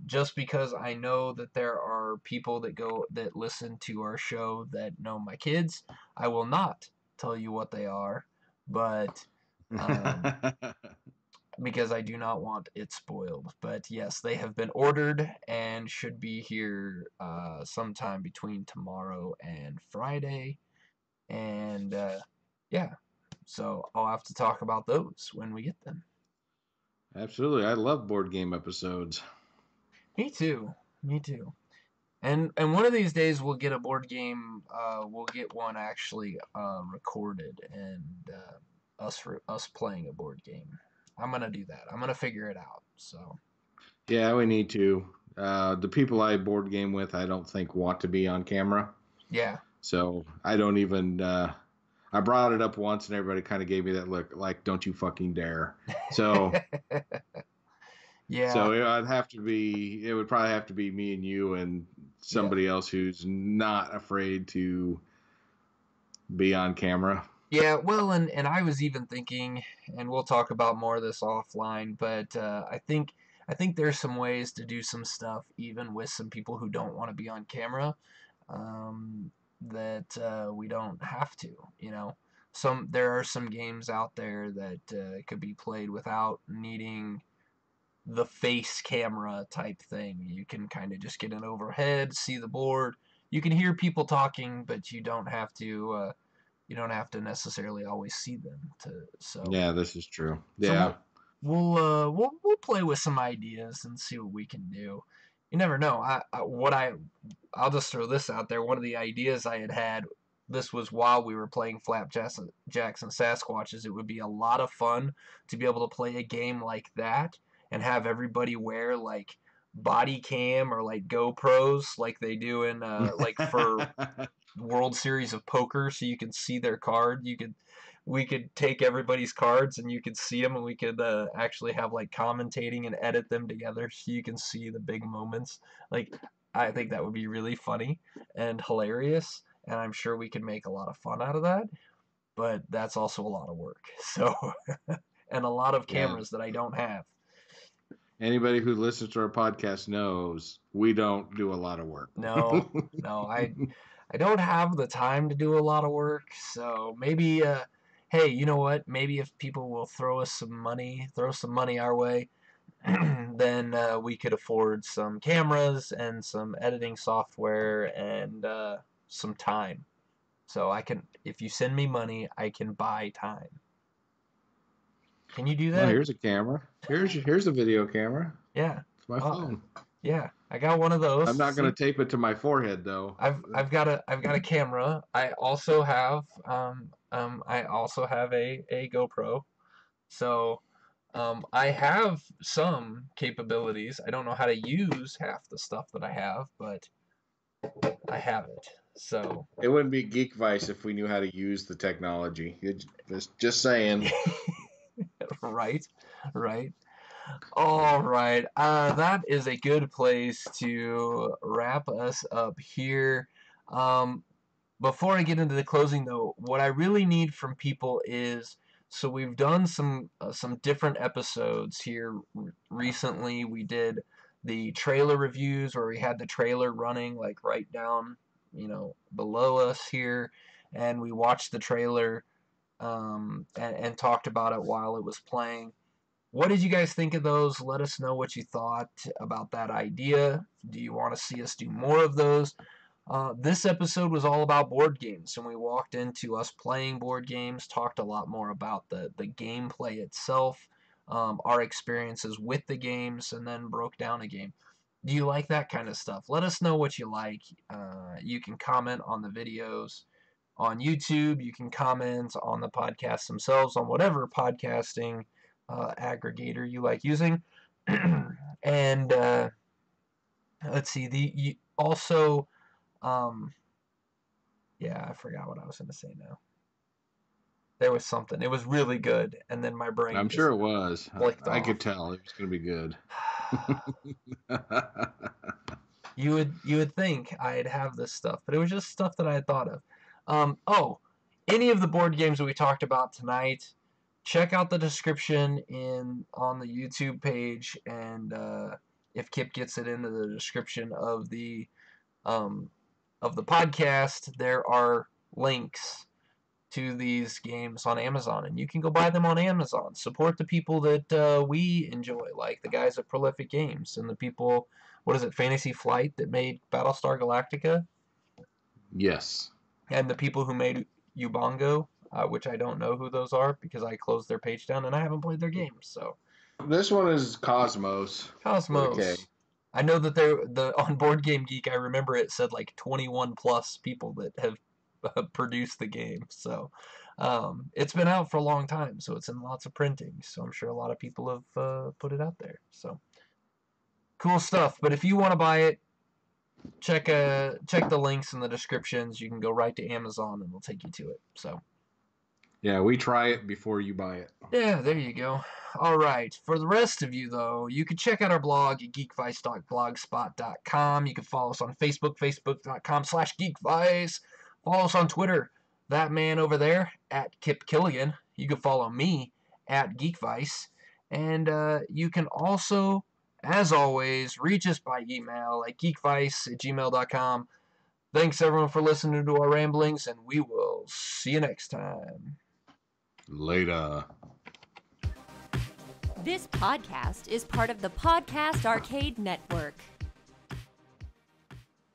Just because I know that there are people that listen to our show that know my kids, I will not tell you what they are, but um, because I do not want it spoiled. But yes, they have been ordered and should be here sometime between tomorrow and Friday. And yeah, so I'll have to talk about those when we get them. absolutely, I love board game episodes. Me too. Me too. And one of these days we'll get a board game. We'll get one actually recorded and us playing a board game. I'm gonna do that. I'm gonna figure it out. So Yeah, we need to. The people I board game with, I don't think want to be on camera, yeah. so I don't even. I brought it up once, and everybody kind of gave me that look, like "Don't you fucking dare." So, Yeah. so I'd have to be. It would probably have to be me and you and Yeah. somebody else who's not afraid to be on camera. Yeah, well, and I was even thinking, and we'll talk about more of this offline, but I think there's some ways to do some stuff even with some people who don't want to be on camera, um, that we don't have to, you know. There are some games out there that could be played without needing the face camera type thing. You can kind of just get an overhead, see the board. You can hear people talking, but you don't have to necessarily always see them to so Yeah, this is true. so Yeah. we'll play with some ideas and see what we can do. You never know. I'll just throw this out there. One of the ideas I had, this was while we were playing Flapjacks and Sasquatches. It would be a lot of fun to be able to play a game like that and have everybody wear like body cam or like GoPros like they do in like for World Series of Poker, so you can see their card. We could take everybody's cards and you could see them, and we could actually have like commentating and edit them together, so you can see the big moments. Like, I think that would be really funny and hilarious, and I'm sure we could make a lot of fun out of that. But that's also a lot of work. So, and a lot of Yeah. cameras that I don't have. Anybody who listens to our podcast knows we don't do a lot of work. No, no, I don't have the time to do a lot of work, so maybe hey, you know what? Maybe if people will throw some money our way, then we could afford some cameras and some editing software and some time. So if you send me money, I can buy time. Can you do Well, that? here's a camera. Here's a video camera. Yeah. It's my Oh, phone. yeah. I got one of those. I'm not going See? to tape it to my forehead though. I've got a camera. I also have a GoPro. So I have some capabilities. I don't know how to use half the stuff that I have, but I have it. So It wouldn't be Geekvice if we knew how to use the technology. Just saying. right, right. All right. That is a good place to wrap us up here. Um, Before I get into the closing, though, what I really need from people is, so we've done some different episodes here recently. We did the trailer reviews where we had the trailer running like right down, below us here, and we watched the trailer and talked about it while it was playing. What did you guys think of those? Let us know what you thought about that idea. Do you want to see us do more of those? This episode was all about board games, and we walked into us playing board games, talked a lot more about the gameplay itself, our experiences with the games, and then broke down a game. Do you like that kind of stuff? Let us know what you like. You can comment on the videos on YouTube. You can comment on the podcasts themselves, on whatever podcasting aggregator you like using. And let's see, also... yeah, I forgot what I was going to say now. There was something. It was really good, and then my brain I'm just sure it was. blinked I off. could tell it was going to be good. You would think I'd have this stuff, but it was just stuff that I had thought of. Any of the board games that we talked about tonight, check out the description on the YouTube page, and if Kip gets it into the description of the podcast, there are links to these games on Amazon, and you can go buy them on Amazon. Support the people that we enjoy, like the guys at Prolific Games and the people, what is it, Fantasy Flight, that made Battlestar Galactica? Yes. And the people who made Ubongo, which I don't know who those are because I closed their page down and I haven't played their games. So this one is Cosmos. Cosmos. Okay. I know that on Board Game Geek, I remember it said like 21 plus people that have produced the game. So it's been out for a long time, so it's in lots of printing. So I'm sure a lot of people have put it out there. So cool stuff. But if you want to buy it, check the links in the descriptions. You can go right to Amazon and we'll take you to it. So yeah, we try it before you buy it. Yeah, there you go. All right. For the rest of you, though, you can check out our blog at geekvice.blogspot.com. You can follow us on Facebook, facebook.com/geekvice. Follow us on Twitter, that man over there, at Kip Killigan. You can follow me, at Geekvice. And you can also, as always, reach us by email at geekvice@gmail.com. Thanks, everyone, for listening to our ramblings, and we will see you next time. Later. This podcast is part of the Podcast Arcade Network.